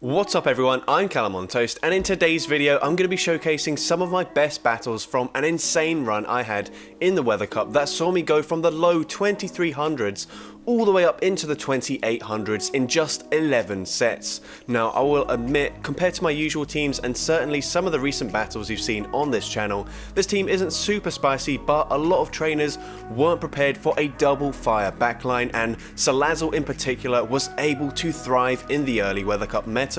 What's up everyone, I'm CallumOnToast, and in today's video I'm going to be showcasing some of my best battles from an insane run I had in the Weather Cup that saw me go from the low 2300s all the way up into the 2800s in just 11 sets. Now I will admit, compared to my usual teams and certainly some of the recent battles you've seen on this channel, this team isn't super spicy, but a lot of trainers weren't prepared for a double fire backline, and Salazzle in particular was able to thrive in the early Weather Cup meta.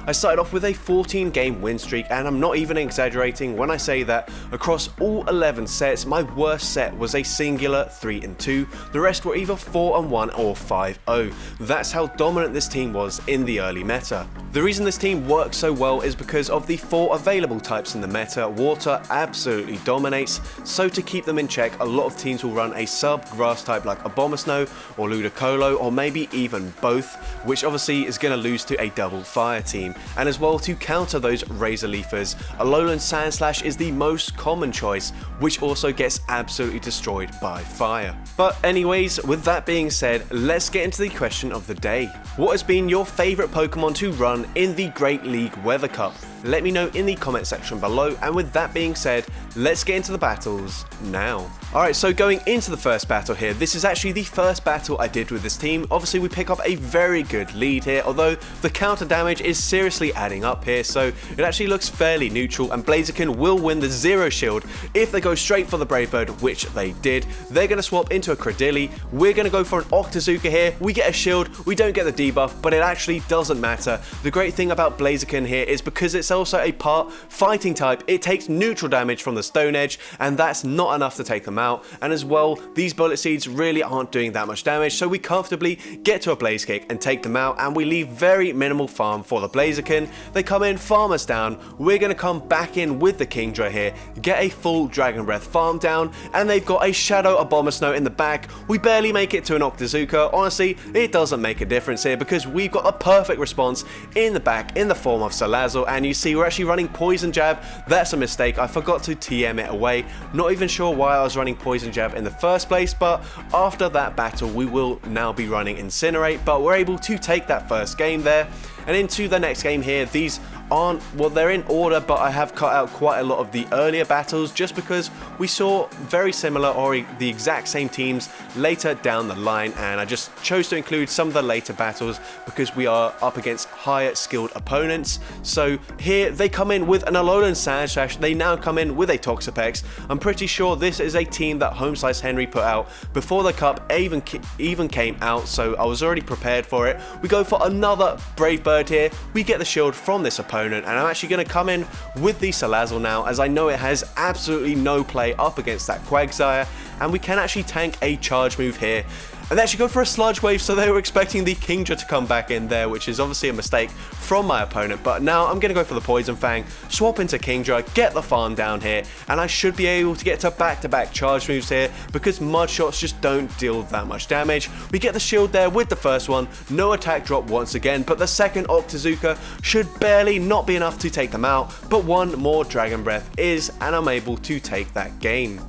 I started off with a 14 game win streak, and I'm not even exaggerating when I say that across all 11 sets my worst set was a singular 3-2, the rest were either 4-1 or 5-0. That's how dominant this team was in the early meta. The reason this team works so well is because of the 4 available types in the meta. Water absolutely dominates, so to keep them in check a lot of teams will run a sub grass type like Abomasnow or Ludicolo, or maybe even both, which obviously is going to lose to a double fire team. And as well, to counter those Razor Leafers, Alolan Sandslash is the most common choice, which also gets absolutely destroyed by fire. But anyways, with that being said, let's get into the question of the day. What has been your favourite Pokemon to run in the Great League Weather Cup? Let me know in the comment section below, and with that being said, let's get into the battles now. Alright, so going into the first battle here, this is actually the first battle I did with this team. Obviously we pick up a very good lead here, although the counter damage is seriously adding up here, so it actually looks fairly neutral, and Blaziken will win the zero shield if they go straight for the Brave Bird, which they did. They're going to swap into a Cradily, we're going to go for an Octazooka here, we get a shield, we don't get the debuff, but it actually doesn't matter. The great thing about Blaziken here is because it's also a part fighting type, it takes neutral damage from the Stone Edge, and that's not enough to take them out. And as well, these Bullet Seeds really aren't doing that much damage, so we comfortably get to a Blaze Kick and take them out, and we leave very minimal farm for the Blaziken. They come in, farm us down, we're going to come back in with the Kingdra here, get a full Dragon Breath farm down, and they've got a Shadow Abomasnow in the back. We barely make it to an Octazooka. Honestly, it doesn't make a difference here because we've got a perfect response in the back in the form of Salazzle, and you see we're actually running Poison Jab. That's a mistake, I forgot to TM it away. Not even sure why I was running Poison Jab in the first place, but after that battle we will now be running Incinerate, but we're able to take that first game there. And into the next game here, these aren't, well, they're in order, but I have cut out quite a lot of the earlier battles just because we saw very similar or the exact same teams later down the line, and I just chose to include some of the later battles because we are up against higher skilled opponents. So here they come in with an Alolan Sandslash, they now come in with a Toxapex. I'm pretty sure this is a team that Homeslice Henry put out before the cup even came out, so I was already prepared for it. We go for another Brave Bird here, we get the shield from this opponent, and I'm actually going to come in with the Salazzle now, as I know it has absolutely no play up against that Quagsire, and we can actually tank a charge move here. And they actually go for a Sludge Wave, so they were expecting the Kingdra to come back in there, which is obviously a mistake from my opponent. But now I'm going to go for the Poison Fang, swap into Kingdra, get the farm down here, and I should be able to get to back-to-back charge moves here because Mud Shots just don't deal that much damage. We get the shield there with the first one, no attack drop once again, but the second Octazooka should barely not be enough to take them out, but one more Dragon Breath is, and I'm able to take that game.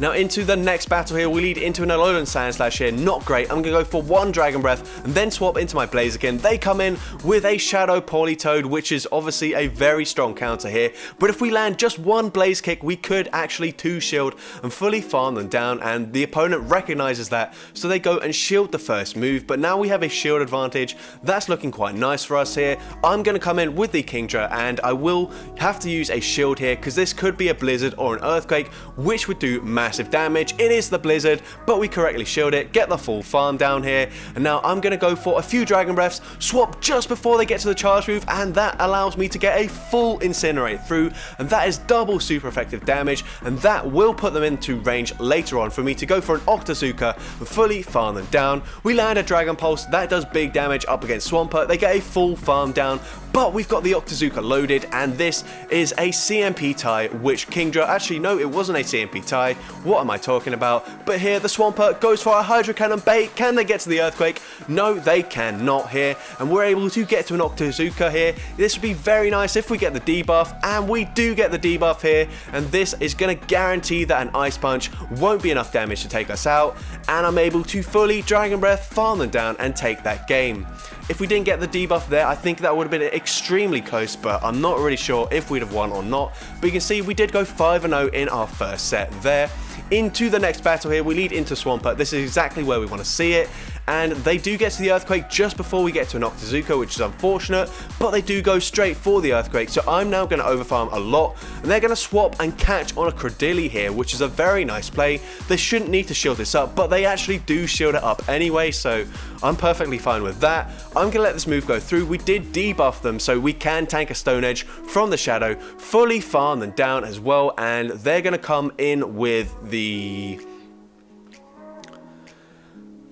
Now into the next battle here, we lead into an Alolan Sandslash here, not great. I'm going to go for one Dragon Breath and then swap into my Blaziken. They come in with a Shadow Politoed, which is obviously a very strong counter here, but if we land just one Blaze Kick, we could actually 2-shield and fully farm them down, and the opponent recognizes that, so they go and shield the first move, but now we have a shield advantage. That's looking quite nice for us here. I'm going to come in with the Kingdra, and I will have to use a shield here because this could be a Blizzard or an Earthquake, which would do massive damage. It is the Blizzard, but we correctly shield it, get the full farm down here, and now I'm going to go for a few Dragon Breaths, swap just before they get to the charge move, and that allows me to get a full Incinerate through, and that is double super effective damage, and that will put them into range later on for me to go for an Octazooka and fully farm them down. We land a Dragon Pulse, that does big damage up against Swampert, they get a full farm down, but we've got the Octazooka loaded, and this is a CMP tie, which Kingdra, actually no, it wasn't a CMP tie, what am I talking about? But here the Swampert goes for a Hydro Cannon bait. Can they get to the Earthquake? No, they cannot here, and we're able to get to an Octazooka here. This would be very nice if we get the debuff, and we do get the debuff here, and this is going to guarantee that an Ice Punch won't be enough damage to take us out, and I'm able to fully Dragon Breath, farm them down, and take that game. If we didn't get the debuff there, I think that would have been extremely close, but I'm not really sure if we'd have won or not. But you can see we did go 5-0 in our first set there. Into the next battle here, we lead into Swampert. This is exactly where we want to see it. And they do get to the Earthquake just before we get to an Octazooka, which is unfortunate, but they do go straight for the Earthquake, so I'm now going to overfarm a lot, and they're going to swap and catch on a Credilli here, which is a very nice play. They shouldn't need to shield this up, but they actually do shield it up anyway, so I'm perfectly fine with that. I'm going to let this move go through. We did debuff them, so we can tank a Stone Edge from the Shadow, fully farm them down as well, and they're going to come in with the...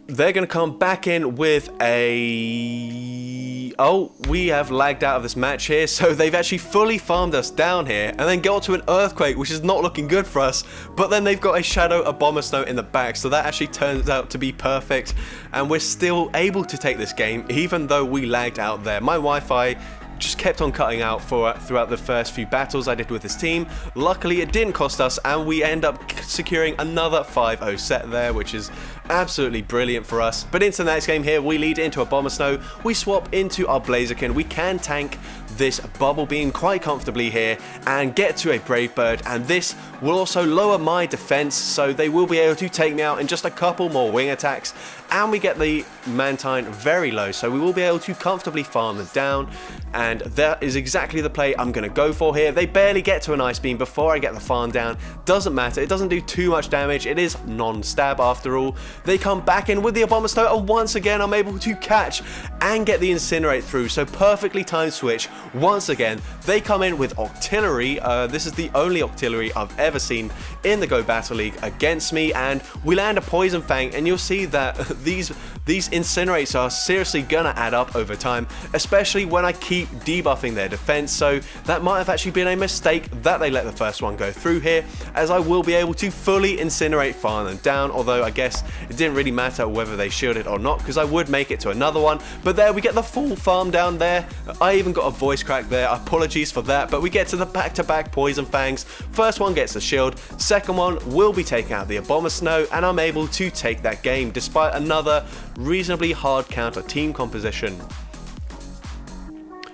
They're going to come back in with a... Oh, we have lagged out of this match here, so they've actually fully farmed us down here, and then got to an Earthquake, which is not looking good for us, but then they've got a Shadow Abomasnow in the back, so that actually turns out to be perfect, and we're still able to take this game, even though we lagged out there. My Wi-Fi just kept on cutting out throughout the first few battles I did with this team. Luckily it didn't cost us, and we end up securing another 5-0 set there, which is absolutely brilliant for us. But into the next game here, we lead into a Abomasnow, we swap into our Blaziken, we can tank this Bubble Beam quite comfortably here and get to a Brave Bird, and this will also lower my defense, so they will be able to take me out in just a couple more wing attacks, and we get the Mantine very low, so we will be able to comfortably farm them down, and that is exactly the play I'm going to go for here. They barely get to an Ice Beam before I get the farm down. Doesn't matter, it doesn't do too much damage, it is non-stab after all. They come back in with the Abomasnow, and once again I'm able to catch and get the Incinerate through, so perfectly timed switch. Once again, they come in with Octillery. This is the only Octillery I've ever seen in the Go Battle League against me, and we land a Poison Fang, and you'll see that these Incinerates are seriously gonna add up over time, especially when I keep debuffing their defense, so that might have actually been a mistake that they let the first one go through here, as I will be able to fully Incinerate farm them down, although I guess it didn't really matter whether they shielded or not, because I would make it to another one. But there we get the full farm down there. I even got a voice crack there, apologies for that, but we get to the back-to-back Poison Fangs. First one gets the shield, second one will be taking out the Abomasnow, and I'm able to take that game despite another reasonably hard counter team composition.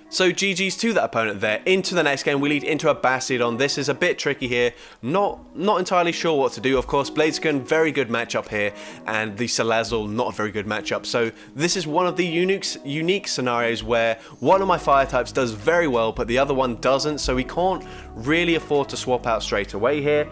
So GG's to that opponent there. Into the next game, we lead into a Bastiodon. This is a bit tricky here. Not entirely sure what to do. Of course, Blaziken, very good matchup here, and the Salazzle, not a very good matchup. So this is one of the unique scenarios where one of my fire types does very well, but the other one doesn't, so we can't really afford to swap out straight away here.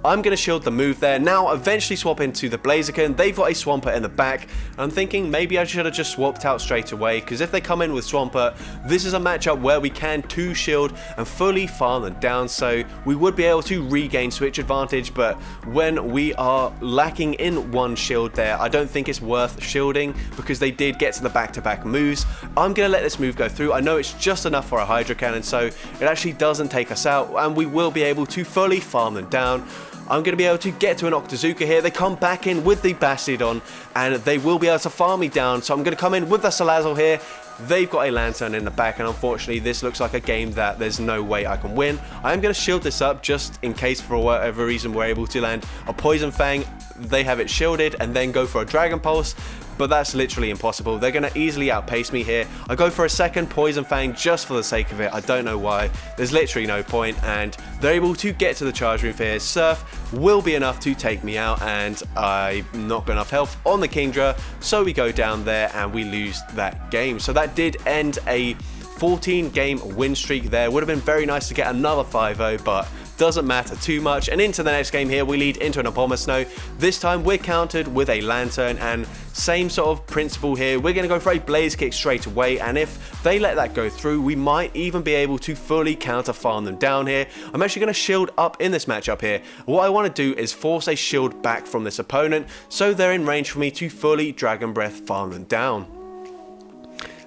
I'm going to shield the move there. Now eventually swap into the Blaziken. They've got a Swampert in the back. I'm thinking maybe I should have just swapped out straight away, because if they come in with Swampert, this is a matchup where we can 2-shield and fully farm them down, so we would be able to regain switch advantage. But when we are lacking in one shield there, I don't think it's worth shielding, because they did get to the back-to-back moves. I'm going to let this move go through. I know it's just enough for a Hydro Cannon, so it actually doesn't take us out, and we will be able to fully farm them down. I'm going to be able to get to an Octazooka here. They come back in with the Bastiodon, and they will be able to farm me down. So I'm going to come in with the Salazzle here. They've got a Lantern in the back, and unfortunately this looks like a game that there's no way I can win. I am going to shield this up just in case for whatever reason we're able to land a Poison Fang. They have it shielded and then go for a Dragon Pulse, but that's literally impossible. They're going to easily outpace me here. I go for a second Poison Fang just for the sake of it. I don't know why. There's literally no point, and they're able to get to the charge room here. Surf will be enough to take me out, and I've not got enough health on the Kingdra, so we go down there and we lose that game. So that did end a 14-game win streak there. Would have been very nice to get another 5-0, but doesn't matter too much. And into the next game here, we lead into an Abomasnow. This time we're countered with a Lantern, and same sort of principle here. We're going to go for a Blaze Kick straight away, and if they let that go through, we might even be able to fully counter farm them down here. I'm actually going to shield up in this matchup here. What I want to do is force a shield back from this opponent, so they're in range for me to fully Dragon Breath farm them down.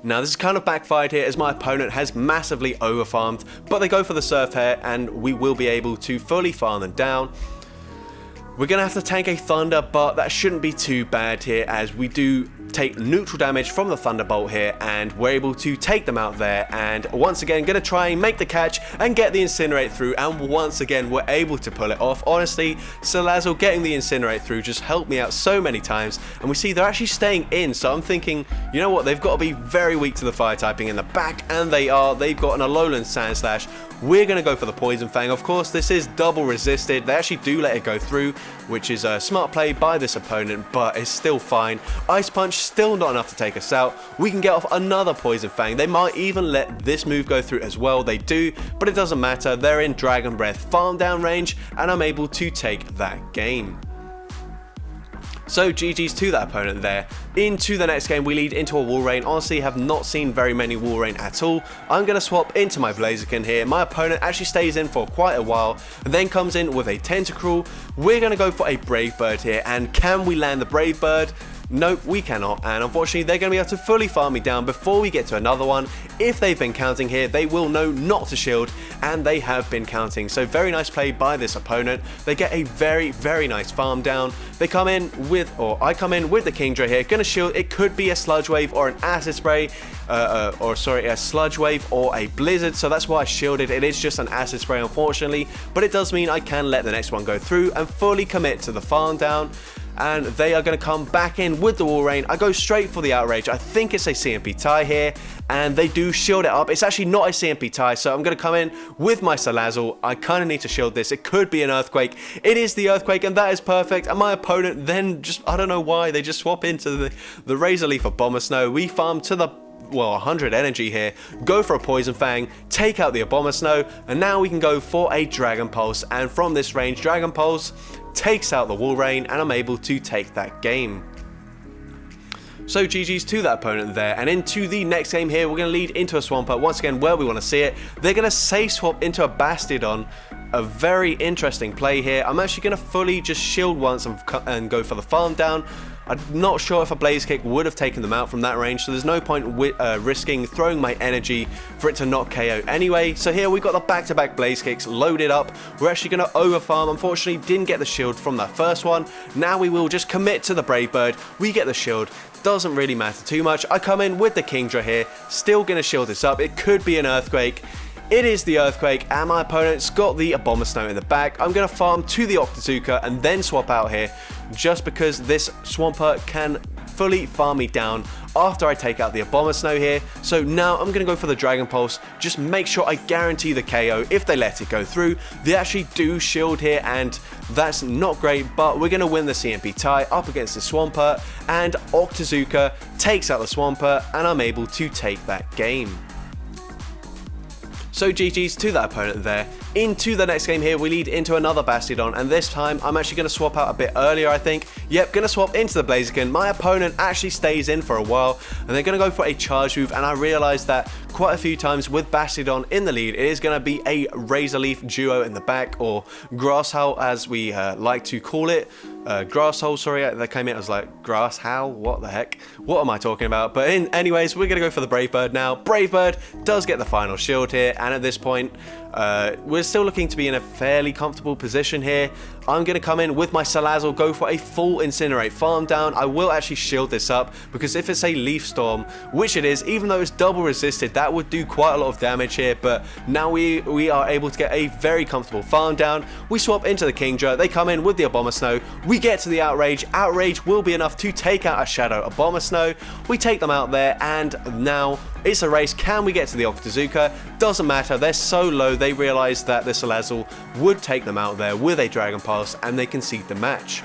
Now this is kind of backfired here, as my opponent has massively overfarmed, but they go for the Surf Hair, and we will be able to fully farm them down. We're going to have to tank a Thunder, but that shouldn't be too bad here, as we do take neutral damage from the Thunderbolt here, and we're able to take them out there, and once again gonna try and make the catch and get the Incinerate through, and once again we're able to pull it off. Honestly, Salazzle getting the Incinerate through just helped me out so many times, and we see they're actually staying in, so I'm thinking, you know what, they've got to be very weak to the fire typing in the back, and they are. They've got an Alolan Sandslash. We're going to go for the Poison Fang. Of course, this is double resisted. They actually do let it go through, which is a smart play by this opponent, but it's still fine. Ice Punch, still not enough to take us out. We can get off another Poison Fang. They might even let this move go through as well. They do, but it doesn't matter. They're in Dragon Breath farm down range, and I'm able to take that game. So GG's to that opponent there. Into the next game, we lead into a Walrein. Honestly, have not seen very many Walrein at all. I'm going to swap into my Blaziken here. My opponent actually stays in for quite a while, and then comes in with a Tentacruel. We're going to go for a Brave Bird here, and can we land the Brave Bird? Nope, we cannot, and unfortunately they're going to be able to fully farm me down before we get to another one. If they've been counting here, they will know not to shield, and they have been counting. So very nice play by this opponent. They get a very nice farm down. They come in with, or I come in with the Kingdra here, going to shield. It could be a Sludge Wave or an Acid Spray, a Sludge Wave or a Blizzard, so that's why I shielded. It is just an Acid Spray, unfortunately, but it does mean I can let the next one go through and fully commit to the farm down. And they are going to come back in with the Walrein. I go straight for the Outrage. I think it's a CMP tie here, and they do shield it up. It's actually not a CMP tie, so I'm going to come in with my Salazzle. I kind of need to shield this. It could be an Earthquake. It is the Earthquake, and that is perfect. And my opponent then just, I don't know why, they just swap into the Razor Leaf of Abomasnow. We farm to the 100 energy here, go for a Poison Fang, take out the Abomasnow, and now we can go for a Dragon Pulse, and from this range, Dragon Pulse takes out the Walrein, and I'm able to take that game. So GG's to that opponent there, and into the next game here, we're going to lead into a Swampert, once again where we want to see it. They're going to safe swap into a Bastiodon. A very interesting play here. I'm actually going to fully just shield once and go for the farm down. I'm not sure if a Blaze Kick would have taken them out from that range, so there's no point risking throwing my energy for it to not KO anyway. So here we've got the back-to-back Blaze Kicks loaded up. We're actually going to overfarm. Unfortunately, didn't get the shield from that first one. Now we will just commit to the Brave Bird. We get the shield. Doesn't really matter too much. I come in with the Kingdra here. Still going to shield this up. It could be an Earthquake. It is the Earthquake, and my opponent's got the Abomasnow in the back. I'm going to farm to the Octazooka and then swap out here, just because this Swampert can fully farm me down after I take out the Abomasnow here. So now I'm going to go for the Dragon Pulse, just make sure I guarantee the KO if they let it go through. They actually do shield here, and that's not great, but we're going to win the CMP tie up against the Swampert, and Octazooka takes out the Swampert, and I'm able to take that game. So GG's to that opponent there. Into the next game here, we lead into another Bastiodon, and this time I'm actually going to swap out a bit earlier, I think. Yep, going to swap into the Blaziken. My opponent actually stays in for a while, and they're going to go for a charge move, and I realised that quite a few times with Bastiodon in the lead, it is going to be a Razor Leaf duo in the back, or Grass Howl as we like to call it. Grass Hole, sorry, that came in, I was like, Grass Howl, what the heck? What am I talking about? But anyways, we're going to go for the Brave Bird now. Brave Bird does get the final shield here, and at this point, we're still looking to be in a fairly comfortable position here. I'm going to come in with my Salazzle, go for a full Incinerate farm down. I will actually shield this up, because if it's a Leaf Storm, which it is, even though it's double resisted, that would do quite a lot of damage here, but now we are able to get a very comfortable farm down. We swap into the Kingdra, they come in with the Abomasnow, we get to the Outrage. Outrage will be enough to take out a Shadow Abomasnow. We take them out there, and now it's a race. Can we get to the Octazooka? Doesn't matter, they're so low, they realise that the Salazzle would take them out there with a Dragon Pulse, and they concede the match.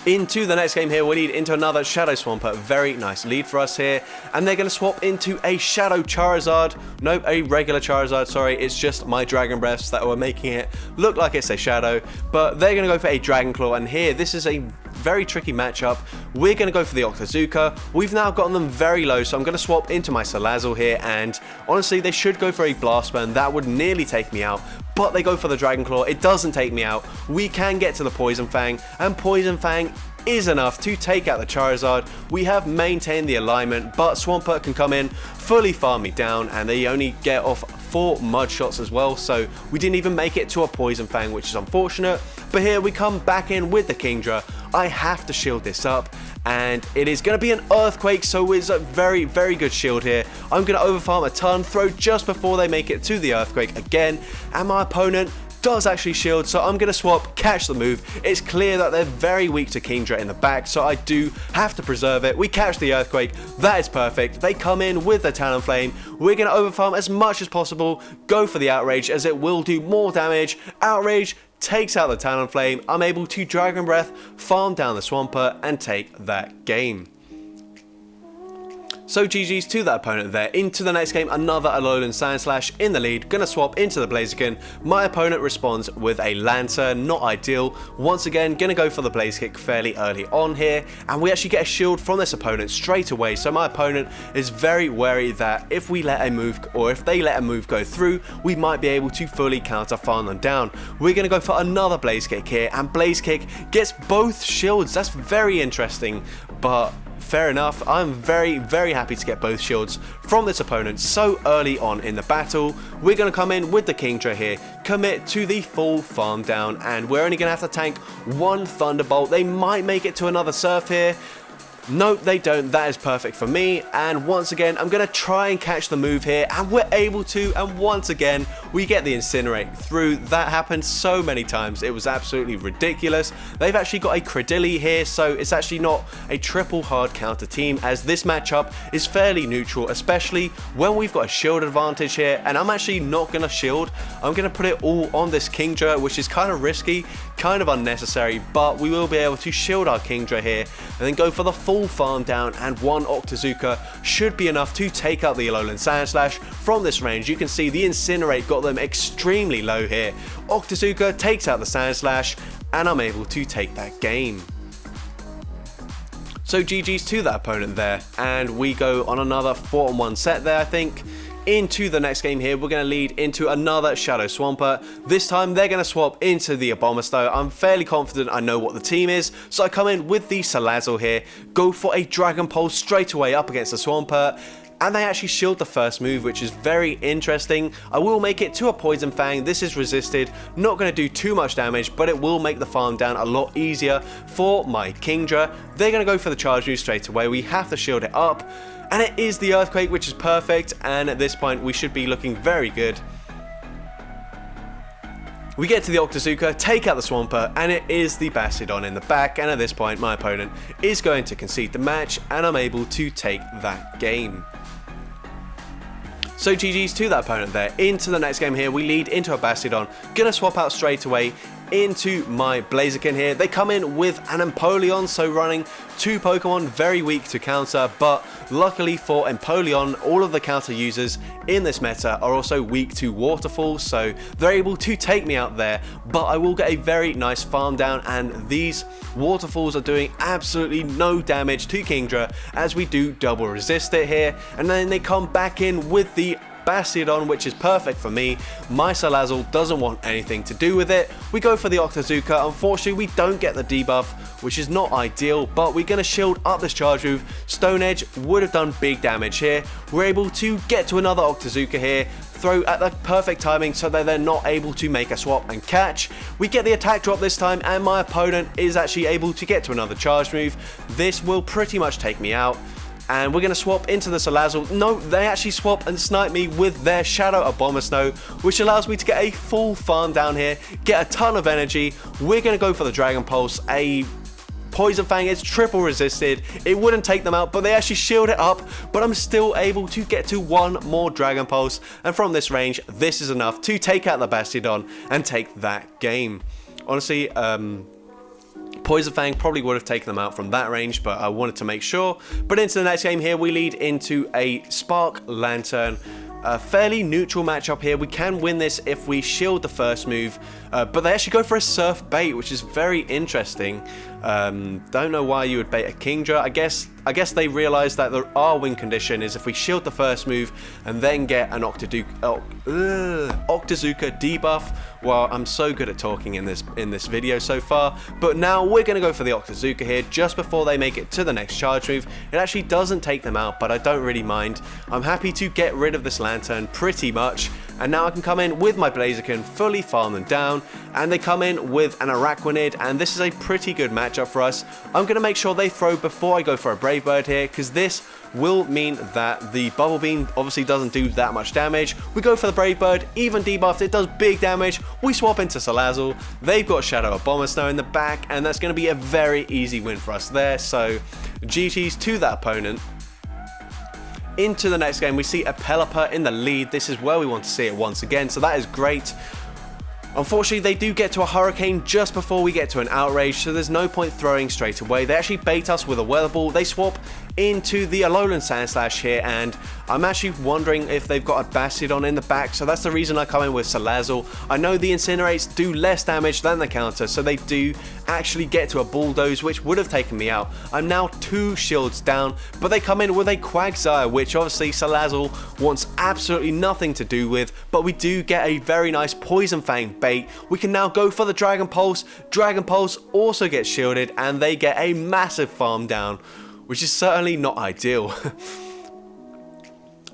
Into the next game here, we lead into another Shadow Swampert. Very nice lead for us here. And they're going to swap into a Shadow Charizard. Nope, a regular Charizard, sorry. It's just my Dragon Breaths that were making it look like it's a Shadow. But they're going to go for a Dragon Claw. And here, this is a very tricky matchup. We're going to go for the Octazooka. We've now gotten them very low, so I'm going to swap into my Salazzle here. And honestly, they should go for a Blast Burn. That would nearly take me out. But they go for the Dragon Claw. It doesn't take me out. We can get to the Poison Fang, and Poison Fang is enough to take out the Charizard. We have maintained the alignment, but Swampert can come in, fully farm me down, and they only get off 4 Mud Shots as well, so we didn't even make it to a Poison Fang, which is unfortunate. But here we come back in with the Kingdra. I have to shield this up, and it is going to be an Earthquake, so it's a very, very good shield here. I'm going to overfarm a ton, throw just before they make it to the Earthquake again, and my opponent does actually shield, so I'm going to swap, catch the move. It's clear that they're very weak to Kingdra in the back, so I do have to preserve it. We catch the Earthquake, that is perfect. They come in with the Talonflame. We're going to overfarm as much as possible, go for the Outrage as it will do more damage. Outrage takes out the Talonflame. I'm able to Dragon Breath, farm down the Swampert, and take that game. So GG's to that opponent there. Into the next game, another Alolan Sandslash in the lead. Gonna swap into the Blaziken. My opponent responds with a Lantern, not ideal. Once again, gonna go for the Blaze Kick fairly early on here. And we actually get a shield from this opponent straight away. So my opponent is very wary that if we let a move, or if they let a move go through, we might be able to fully counter farm them down. We're gonna go for another Blaze Kick here. And Blaze Kick gets both shields. That's very interesting, but fair enough. I'm very, very happy to get both shields from this opponent so early on in the battle. We're going to come in with the Kingdra here, commit to the full farm down, and we're only going to have to tank one Thunderbolt. They might make it to another Surf here. Nope, they don't. That is perfect for me. And once again, I'm going to try and catch the move here, and we're able to. And once again, we get the Incinerate through. That happened so many times. It was absolutely ridiculous. They've actually got a Credilli here, so it's actually not a triple hard counter team, as this matchup is fairly neutral, especially when we've got a shield advantage here. And I'm actually not going to shield. I'm going to put it all on this Kingdra, which is kind of risky, kind of unnecessary, but we will be able to shield our Kingdra here and then go for the full farm down, and one Octazooka should be enough to take out the Alolan Sandslash from this range. You can see the Incinerate got them extremely low here. Octazooka takes out the Sandslash, and I'm able to take that game. So GG's to that opponent there, and we go on another 4-on-1 set there, I think. Into the next game here, we're going to lead into another Shadow Swampert. This time, they're going to swap into the Abomasnow. I'm fairly confident I know what the team is, so I come in with the Salazzle here, go for a Dragon Pulse straight away up against the Swampert, and they actually shield the first move, which is very interesting. I will make it to a Poison Fang. This is resisted, not going to do too much damage, but it will make the farm down a lot easier for my Kingdra. They're going to go for the charge move straight away. We have to shield it up. And it is the Earthquake, which is perfect, and at this point we should be looking very good. We get to the Octazooka, take out the Swampert, and it is the Bastiodon in the back, and at this point my opponent is going to concede the match, and I'm able to take that game. So GG's to that opponent there. Into the next game here, we lead into a Bastiodon. Gonna swap out straight away into my Blaziken here. They come in with an Empoleon, so running two Pokemon very weak to counter, but luckily for Empoleon, all of the counter users in this meta are also weak to Waterfall, so they're able to take me out there, but I will get a very nice farm down, and these Waterfalls are doing absolutely no damage to Kingdra as we do double resist it here, and then they come back in with the Bastiodon, which is perfect for me. My Salazzle doesn't want anything to do with it. We go for the Octazooka. Unfortunately, we don't get the debuff, which is not ideal, but we're going to shield up this charge move. Stone Edge would have done big damage here. We're able to get to another Octazooka here, throw at the perfect timing so that they're not able to make a swap and catch. We get the attack drop this time, and my opponent is actually able to get to another charge move. This will pretty much take me out. And we're going to swap into the Salazzle. No, they actually swap and snipe me with their Shadow Abomasnow, which allows me to get a full farm down here, get a ton of energy. We're going to go for the Dragon Pulse. A Poison Fang is triple resisted. It wouldn't take them out, but they actually shield it up. But I'm still able to get to one more Dragon Pulse. And from this range, this is enough to take out the Bastiodon and take that game. Honestly, Poison Fang probably would have taken them out from that range, but I wanted to make sure. But into the next game here, we lead into a Spark Lantern. A fairly neutral matchup here. We can win this if we shield the first move, but they actually go for a Surf Bait, which is very interesting. Don't know why you would bait a Kingdra. I guess they realize that our win condition is if we shield the first move and then get an Octazooka debuff. Well, I'm so good at talking in this video so far, but now we're going to go for the Octazooka here just before they make it to the next charge move. It actually doesn't take them out, but I don't really mind. I'm happy to get rid of this Lantern pretty much, and now I can come in with my Blaziken, fully farm them down, and they come in with an Araquanid, and this is a pretty good matchup for us. I'm going to make sure they throw before I go for a Brave Bird here, because this will mean that the Bubble Beam obviously doesn't do that much damage. We go for the Brave Bird, even debuffed, it does big damage. We swap into Salazzle, they've got Shadow Abomasnow in the back, and that's going to be a very easy win for us there, so GG's to that opponent. Into the next game, we see a Pelipper in the lead. This is where we want to see it once again, so that is great. Unfortunately, they do get to a Hurricane just before we get to an Outrage, so there's no point throwing straight away. They actually bait us with a Weather Ball. They swap into the Alolan Sandslash here, and I'm actually wondering if they've got a Bastiodon in the back, so that's the reason I come in with Salazzle. I know the Incinerates do less damage than the counter, so they do actually get to a Bulldoze, which would have taken me out. I'm now 2 shields down, but they come in with a Quagsire, which obviously Salazzle wants absolutely nothing to do with, but we do get a very nice Poison Fang bait. We can now go for the Dragon Pulse. Dragon Pulse also gets shielded, and they get a massive farm down, which is certainly not ideal.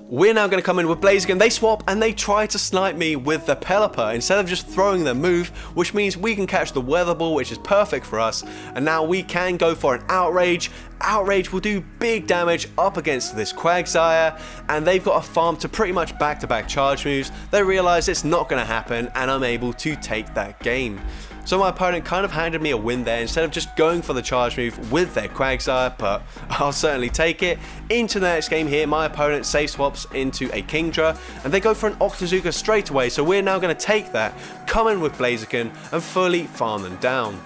We're now going to come in with Blaziken. They swap and they try to snipe me with the Pelipper instead of just throwing their move, which means we can catch the Weather Ball, which is perfect for us. And now we can go for an Outrage. Outrage will do big damage up against this Quagsire, and they've got a farm to pretty much back-to-back charge moves. They realize it's not going to happen, and I'm able to take that game. So my opponent kind of handed me a win there instead of just going for the charge move with their Quagsire, but I'll certainly take it. Into the next game here, my opponent safe swaps into a Kingdra, and they go for an Octazooka straight away, so we're now going to take that, come in with Blaziken, and fully farm them down.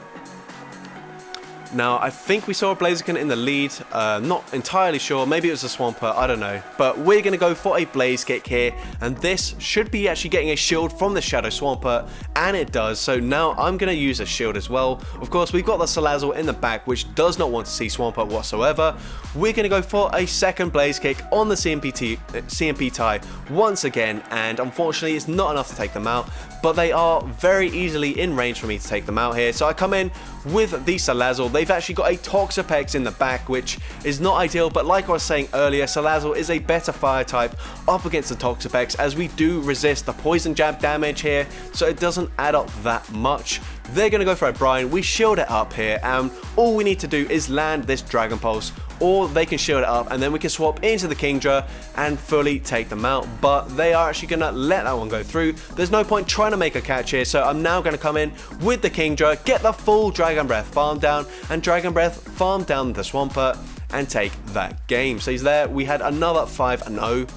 Now, I think we saw a Blaziken in the lead, not entirely sure, maybe it was a Swampert, I don't know. But we're going to go for a Blaze Kick here, and this should be actually getting a shield from the Shadow Swampert, and it does, so now I'm going to use a shield as well. Of course, we've got the Salazzle in the back, which does not want to see Swampert whatsoever. We're going to go for a second Blaze Kick on the CMP tie once again, and unfortunately it's not enough to take them out, but they are very easily in range for me to take them out here. So I come in with the Salazzle. They've actually got a Toxapex in the back, which is not ideal, but like I was saying earlier, Salazzle is a better fire type up against the Toxapex, as we do resist the Poison Jab damage here, so it doesn't add up that much. They're going to go for a Brine. We shield it up here, and all we need to do is land this Dragon Pulse, or they can shield it up, and then we can swap into the Kingdra and fully take them out. But they are actually going to let that one go through. There's no point trying to make a catch here, so I'm now going to come in with the Kingdra, get the full Dragon Breath farm down, and Dragon Breath farm down the Swampert and take that game. So he's there. We had another 5-0.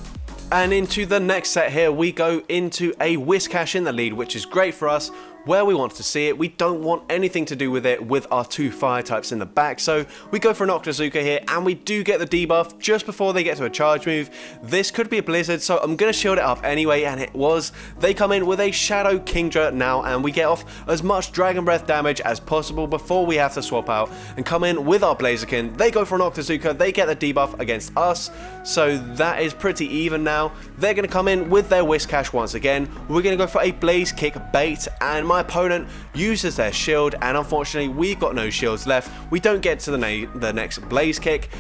And into the next set here, we go into a Whiscash in the lead, which is great for us. Where we want to see it, we don't want anything to do with it with our 2 fire types in the back, so we go for an Octazooka here, and we do get the debuff just before they get to a charge move. This could be a Blizzard, so I'm going to shield it up anyway, and it was. They come in with a Shadow Kingdra now, and we get off as much Dragon Breath damage as possible before we have to swap out and come in with our Blaziken. They go for an Octazooka, they get the debuff against us, so that is pretty even now. They're going to come in with their Whiscash once again. We're going to go for a Blaze Kick bait, and my opponent uses their shield, and unfortunately we've got no shields left. We don't get to the next Blaze Kick.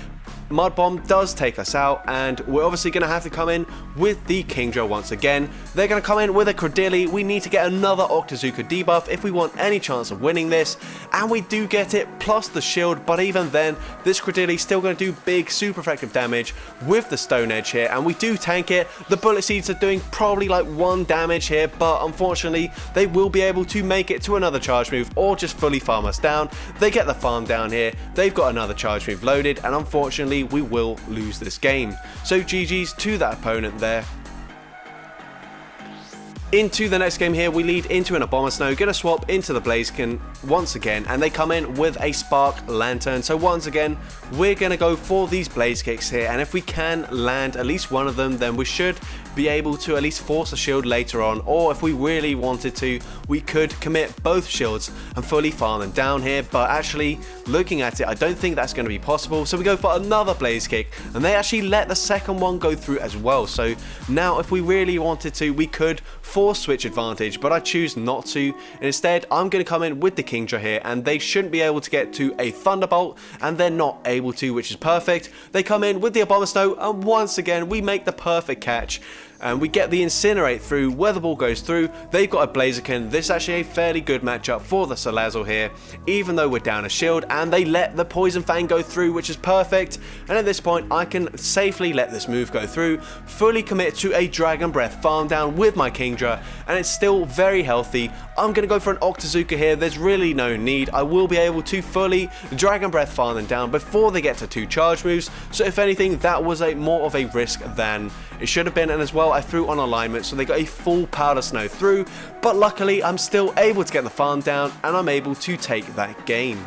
Mud Bomb does take us out, and we're obviously going to have to come in with the Kingdra once again. They're going to come in with a Credilli. We need to get another Octazooka debuff if we want any chance of winning this, and we do get it, plus the shield, but even then, this Credilli is still going to do big, super effective damage with the Stone Edge here, and we do tank it. The Bullet Seeds are doing probably like 1 damage here, but unfortunately, they will be able to make it to another charge move or just fully farm us down. They get the farm down here. They've got another charge move loaded, and unfortunately, we will lose this game. So GG's to that opponent there. Into the next game here, we lead into an Abomasnow, going to swap into the Blaziken once again, and they come in with a Spark Lantern. So once again, we're going to go for these Blaze Kicks here, and if we can land at least one of them, then we should be able to at least force a shield later on, or if we really wanted to, we could commit both shields and fully farm them down here, but actually, looking at it, I don't think that's going to be possible, so we go for another Blaze Kick, and they actually let the second one go through as well. So now, if we really wanted to, we could force switch advantage, but I choose not to. Instead, I'm going to come in with the Kingdra here, and they shouldn't be able to get to a Thunderbolt, and they're not able to, which is perfect. They come in with the Abomasnow, and once again, we make the perfect catch. and we get the Incinerate through. Weather Ball goes through. They've got a Blaziken. This is actually a fairly good matchup for the Salazzle here, even though we're down a shield, and they let the Poison Fang go through, which is perfect. And at this point, I can safely let this move go through, fully commit to a Dragon Breath farm down with my Kingdra, and it's still very healthy. I'm going to go for an Octazooka here. There's really no need. I will be able to fully Dragon Breath farm them down before they get to 2 charge moves. So if anything, that was more of a risk than it should have been. And as well, I threw on alignment, so they got a full Powder Snow through. But luckily, I'm still able to get the farm down, and I'm able to take that game.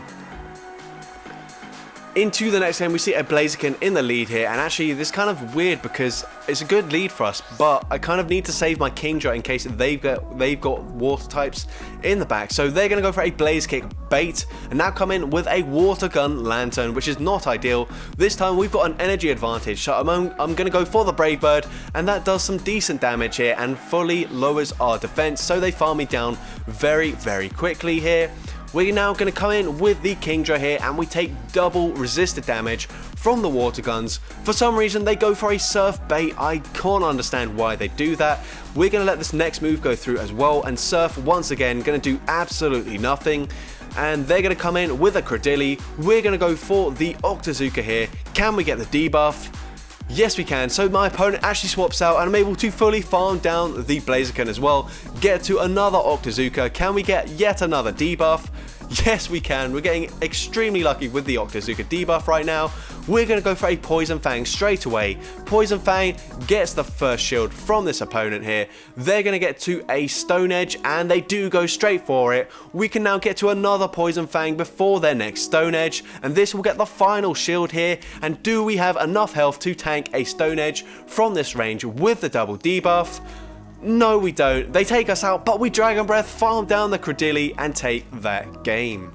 Into the next game, we see a Blaziken in the lead here, and actually this is kind of weird because it's a good lead for us, but I kind of need to save my Kingdra in case they've got water types in the back. So they're going to go for a Blaze Kick bait, and now come in with a Water Gun Lantern, which is not ideal. This time we've got an energy advantage, so I'm going to go for the Brave Bird, and that does some decent damage here and fully lowers our defense, so they farm me down very, very quickly here. We're now going to come in with the Kingdra here, and we take double resisted damage from the water guns. For some reason, they go for a Surf bait. I can't understand why they do that. We're going to let this next move go through as well, and Surf once again going to do absolutely nothing. And they're going to come in with a Credilli. We're going to go for the Octazooka here. Can we get the debuff? Yes, we can. So my opponent actually swaps out, and I'm able to fully farm down the Blaziken as well. Get to another Octazooka. Can we get yet another debuff? Yes, we can. We're getting extremely lucky with the Octazooka debuff right now. We're going to go for a Poison Fang straight away. Poison Fang gets the first shield from this opponent here. They're going to get to a Stone Edge, and they do go straight for it. We can now get to another Poison Fang before their next Stone Edge, and this will get the final shield here. And do we have enough health to tank a Stone Edge from this range with the double debuff? No, we don't. They take us out, but we Dragon Breath, farm down the Credilli, and take that game.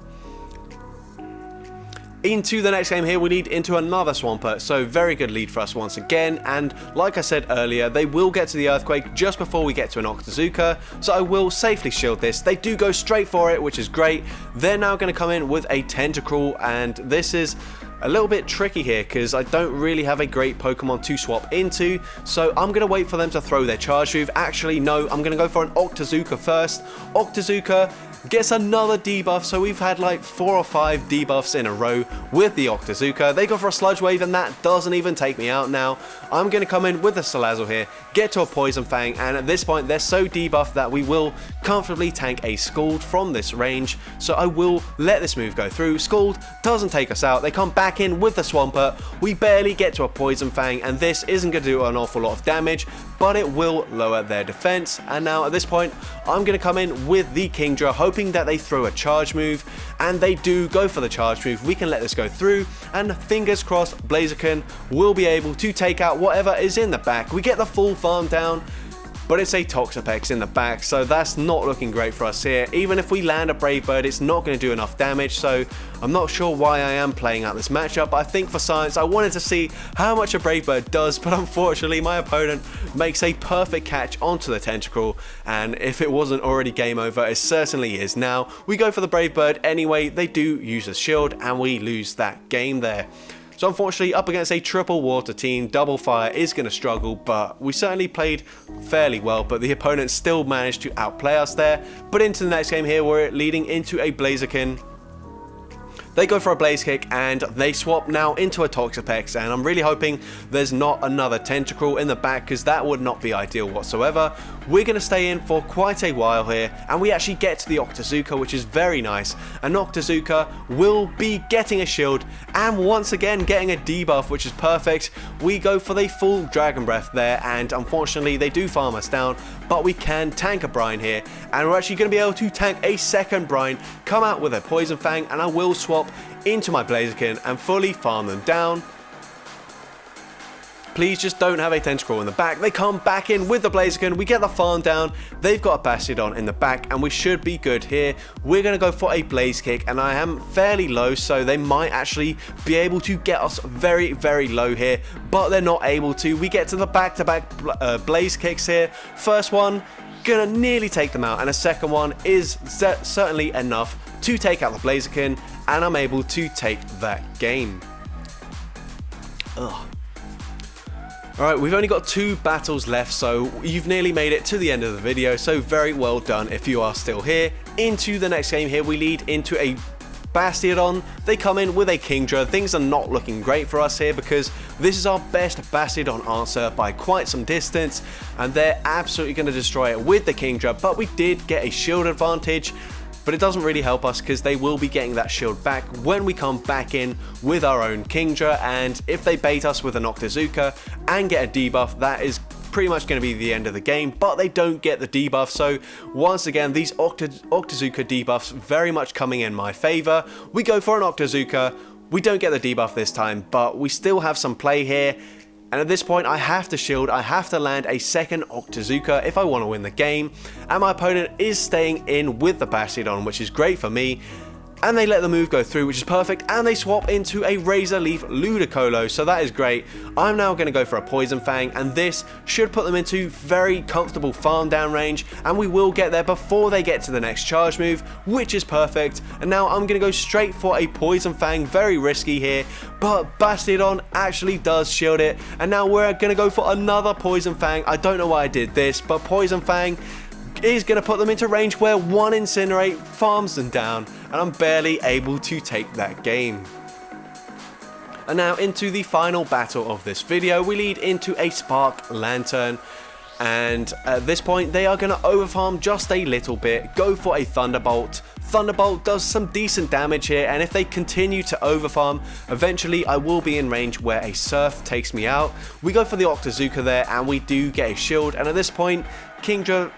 Into the next game here, we lead into another Swampert, so very good lead for us once again. And like I said earlier, they will get to the Earthquake just before we get to an Octazooka, so I will safely shield this. They do go straight for it, which is great. They're now going to come in with a Tentacruel, and this is a little bit tricky here because I don't really have a great Pokemon to swap into, so I'm going to wait for them to throw their charge move. Actually, no, I'm going to go for an Octazooka first. Octazooka gets another debuff, so we've had like 4 or 5 debuffs in a row with the Octazooka. They go for a Sludge Wave, and that doesn't even take me out now. I'm going to come in with a Salazzle here, get to a Poison Fang, and at this point they're so debuffed that we will comfortably tank a Scald from this range, so I will let this move go through. Scald doesn't take us out. They come back in with the Swampert. We barely get to a Poison Fang, and this isn't going to do an awful lot of damage, but it will lower their defense. And now at this point, I'm going to come in with the Kingdra, hoping that they throw a charge move, and they do go for the charge move. We can let this go through, and fingers crossed, Blaziken will be able to take out whatever is in the back. We get the full farm down, but it's a Toxapex in the back, so that's not looking great for us here. Even if we land a Brave Bird, it's not going to do enough damage, so I'm not sure why I am playing out this matchup. I think for science, I wanted to see how much a Brave Bird does, but unfortunately my opponent makes a perfect catch onto the Tentacruel, and if it wasn't already game over, it certainly is now. We go for the Brave Bird anyway. They do use a shield, and we lose that game there. So unfortunately, up against a triple water team, Double Fire is going to struggle, but we certainly played fairly well, but the opponent still managed to outplay us there. But into the next game here, we're leading into a Blaziken. They go for a Blaze Kick, and they swap now into a Toxapex, and I'm really hoping there's not another Tentacruel in the back, because that would not be ideal whatsoever. We're going to stay in for quite a while here, and we actually get to the Octazooka, which is very nice. An Octazooka will be getting a shield, and once again getting a debuff, which is perfect. We go for the full Dragon Breath there, and unfortunately they do farm us down, but we can tank a Brine here, and we're actually going to be able to tank a second Brine, come out with a Poison Fang, and I will swap into my Blaziken and fully farm them down. Please just don't have a Tentacruel in the back. They come back in with the Blaziken. We get the farm down. They've got a Bastiodon in the back, and we should be good here. We're going to go for a Blaze Kick, and I am fairly low, so they might actually be able to get us very, very low here, but they're not able to. We get to the back-to-back Blaze Kicks here. First one, gonna nearly take them out, and a second one is certainly enough to take out the Blaziken, and I'm able to take that game. Ugh. Alright, we've only got 2 battles left, so you've nearly made it to the end of the video, so very well done if you are still here. Into the next game here, we lead into a Bastiodon. They come in with a Kingdra. Things are not looking great for us here because this is our best Bastiodon answer by quite some distance, and they're absolutely going to destroy it with the Kingdra, but we did get a shield advantage. But it doesn't really help us because they will be getting that shield back when we come back in with our own Kingdra, and if they bait us with an Octazooka and get a debuff, that is pretty much going to be the end of the game, but they don't get the debuff. So once again, these Octazooka debuffs very much coming in my favor. We go for an Octazooka, we don't get the debuff this time, but we still have some play here. And at this point, I have to shield, I have to land a second Octazooka if I want to win the game. And my opponent is staying in with the Bastiodon, which is great for me. And they let the move go through, which is perfect, and they swap into a Razor Leaf Ludicolo, so that is great. I'm now going to go for a Poison Fang, and this should put them into very comfortable farm down range, and we will get there before they get to the next charge move, which is perfect. And now I'm going to go straight for a Poison Fang, very risky here, but Bastiodon actually does shield it, and now we're going to go for another Poison Fang. I don't know why I did this, but Poison Fang is going to put them into range where one Incinerate farms them down, and I'm barely able to take that game. And now into the final battle of this video, we lead into a Spark Lantern, and at this point they are going to overfarm just a little bit, go for a Thunderbolt. Thunderbolt does some decent damage here, and if they continue to overfarm, eventually I will be in range where a Surf takes me out. We go for the Octazooka there, and we do get a shield, and at this point Kingdra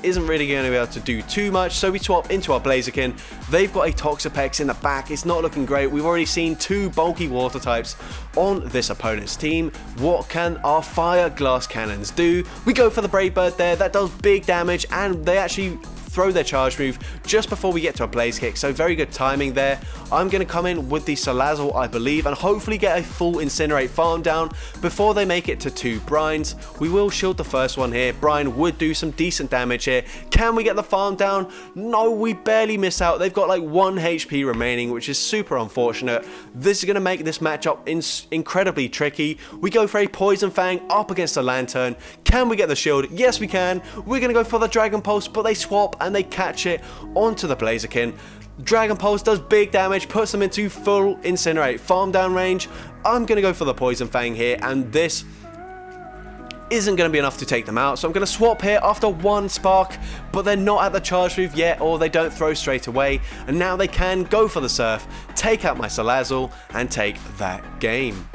isn't really going to be able to do too much, so we swap into our Blaziken. They've got a Toxapex in the back, it's not looking great. We've already seen 2 bulky water types on this opponent's team. What can our Fire Glass Cannons do? We go for the Brave Bird there, that does big damage, and they actually throw their charge move just before we get to a Blaze Kick, so very good timing there. I'm going to come in with the Salazzle, I believe, and hopefully get a full Incinerate farm down before they make it to 2 Brines. We will shield the first one here. Brine would do some decent damage here. Can we get the farm down? No, we barely miss out. They've got like 1 HP remaining, which is super unfortunate. This is going to make this matchup incredibly tricky. We go for a Poison Fang up against a Lantern. Can we get the shield? Yes, we can. We're going to go for the Dragon Pulse, but they swap and they catch it onto the Blaziken. Dragon Pulse does big damage, puts them into full Incinerate farm down range. I'm going to go for the Poison Fang here, and this isn't going to be enough to take them out, so I'm going to swap here after 1 Spark, but they're not at the charge move yet, or they don't throw straight away, and now they can go for the Surf, take out my Salazzle, and take that game.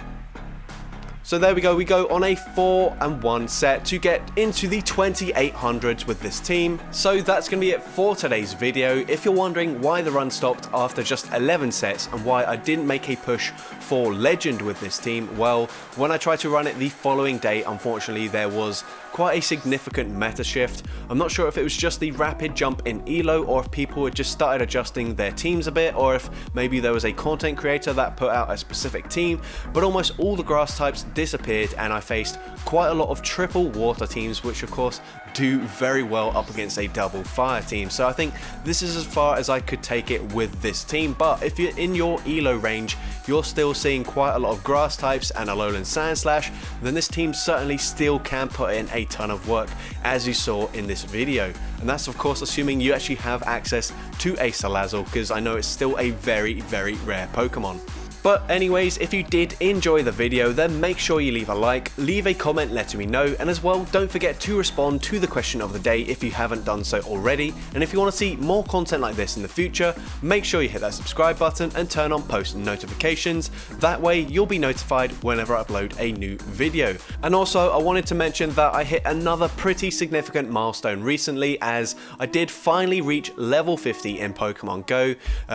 So there we go on a 4-1 set to get into the 2800s with this team. So that's going to be it for today's video. If you're wondering why the run stopped after just 11 sets and why I didn't make a push for Legend with this team, well, when I tried to run it the following day, unfortunately there was quite a significant meta shift. I'm not sure if it was just the rapid jump in elo, or if people had just started adjusting their teams a bit, or if maybe there was a content creator that put out a specific team, but almost all the grass types disappeared, and I faced quite a lot of triple water teams, which of course do very well up against a double fire team. So I think this is as far as I could take it with this team, but if you're in your elo range, you're still seeing quite a lot of grass types and a lowland Sandslash, then this team certainly still can put in a ton of work, as you saw in this video. And that's of course assuming you actually have access to a Salazzle, because I know it's still a very rare Pokemon. But anyways, if you did enjoy the video, then make sure you leave a like, leave a comment letting me know, and as well, don't forget to respond to the question of the day if you haven't done so already. And if you want to see more content like this in the future, make sure you hit that subscribe button and turn on post notifications. That way you'll be notified whenever I upload a new video. And also, I wanted to mention that I hit another pretty significant milestone recently, as I did finally reach level 50 in Pokemon Go.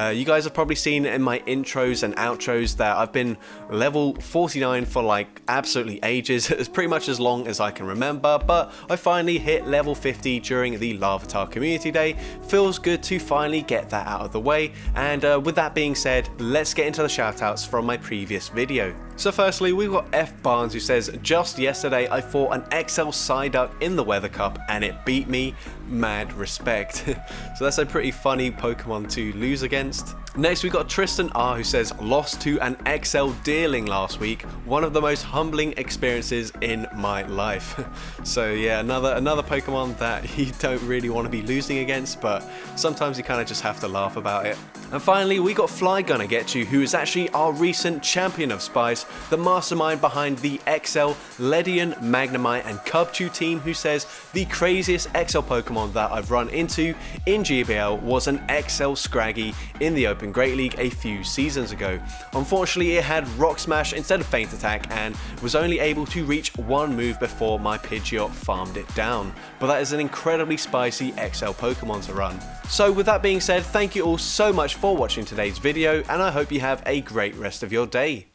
You guys have probably seen in my intros and outros that I've been level 49 for like absolutely ages. It's pretty much as long as I can remember, but I finally hit level 50 during the Larvitar Community Day. Feels good to finally get that out of the way, and with that being said, let's get into the shoutouts from my previous video. So firstly, we've got F Barnes, who says, just yesterday I fought an XL Psyduck in the Weather Cup and it beat me. Mad respect. So that's a pretty funny Pokemon to lose against. Next we got Tristan R, who says, lost to an XL deerling last week, one of the most humbling experiences in my life. So yeah, another Pokemon that you don't really want to be losing against, but sometimes you kind of just have to laugh about it. And finally we got Flygunner Getchu, who is actually our recent champion of Spice, the mastermind behind the XL Ledian, Magnemite and Cubchoo team, who says the craziest XL Pokemon that I've run into in GBL was an XL Scraggy in the Open Great League a few seasons ago. Unfortunately, it had Rock Smash instead of Feint Attack and was only able to reach one move before my Pidgeot farmed it down. But that is an incredibly spicy XL Pokemon to run. So with that being said, thank you all so much for watching today's video, and I hope you have a great rest of your day.